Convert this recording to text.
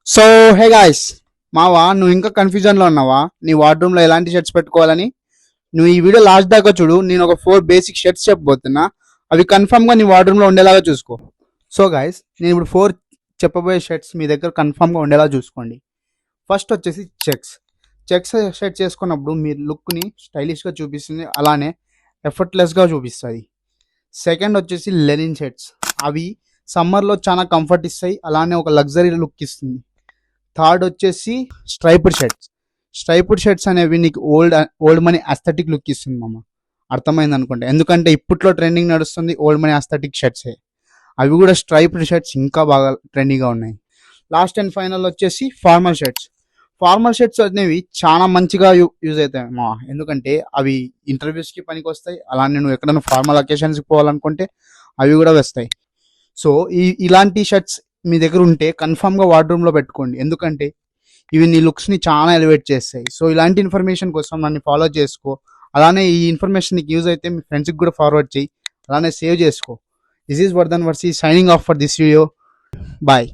So hey guys, మావా నువ్వు ఇంకా కన్ఫ్యూజన్ లో ఉన్నావా నీ వార్డ్రూమ్ లో ఎలాంటి షర్ట్స్ పెట్టుకోవాలని? నువ్వు ఈ వీడియో లాస్ట్ దాకా చూడు. నేను ఒక 4 బేసిక్ షర్ట్స్ చెప్పబోతున్నా. అవి కన్ఫర్మ్ గా నీ వార్డ్రూమ్ లో ఉండేలాగా చూసుకో. సో గాయ్స్, నేను ఇప్పుడు 4 చెప్పబోయే షర్ట్స్ మీ దగ్గర కన్ఫర్మ్ గా ఉండేలా చూసుకోండి. ఫస్ట్ వచ్చేసి చెక్స్. చెక్స్ షర్ట్ చేసుకున్నప్పుడు మీ లుక్ ని స్టైలిష్ గా చూపిస్తుంది, అలానే ఎఫర్ట్లెస్ గా చూపిస్తుంది. సెకండ్ వచ్చేసి లెనిన్ షర్ట్స్. అవి సమ్మర్ లో చాలా కంఫర్ట్ ఇస్తాయి, అలానే ఒక లగ్జరీ లుక్ ఇస్తుంది. థర్డ్ వచ్చేసి స్ట్రైప్డ్ షర్ట్స్. స్ట్రైప్డ్ షర్ట్స్ అనేవి నీకు ఓల్డ్ మనీ అస్థెటిక్ లుక్ ఇస్తుంది మామ. అర్థమైంది అనుకుంటా, ఎందుకంటే ఇప్పట్లో ట్రెండింగ్ నడుస్తుంది ఓల్డ్ మనీ అస్థెటిక్ షర్ట్సే. అవి కూడా స్ట్రైప్డ్ షర్ట్స్ ఇంకా బాగా ట్రెండింగ్గా ఉన్నాయి. లాస్ట్ అండ్ ఫైనల్ వచ్చేసి ఫార్మల్ షర్ట్స్. ఫార్మల్ షర్ట్స్ అనేవి చాలా మంచిగా యూజ్ అవుతాయి మా, ఎందుకంటే అవి ఇంటర్వ్యూస్కి పనికి వస్తాయి, అలానే నువ్వు ఎక్కడైనా ఫార్మల్ అకేషన్స్కి పోవాలనుకుంటే అవి కూడా వస్తాయి. సో ఇలాంటి షర్ట్స్ మీ దగ్గర ఉంటే కన్ఫామ్గా వార్డ్రూమ్లో పెట్టుకోండి, ఎందుకంటే ఇవి నీ లుక్స్ని చాలా ఎలివేట్ చేస్తాయి. సో ఇలాంటి ఇన్ఫర్మేషన్ కోసం నన్ను ఫాలో చేసుకో. అలానే ఈ ఇన్ఫర్మేషన్ నీకు యూజ్ అయితే మీ ఫ్రెండ్స్కి కూడా ఫార్వర్డ్ చేయి, అలానే సేవ్ చేసుకో. దిస్ ఈజ్ వర్ధన్ వర్సీ signing off for this video. Bye.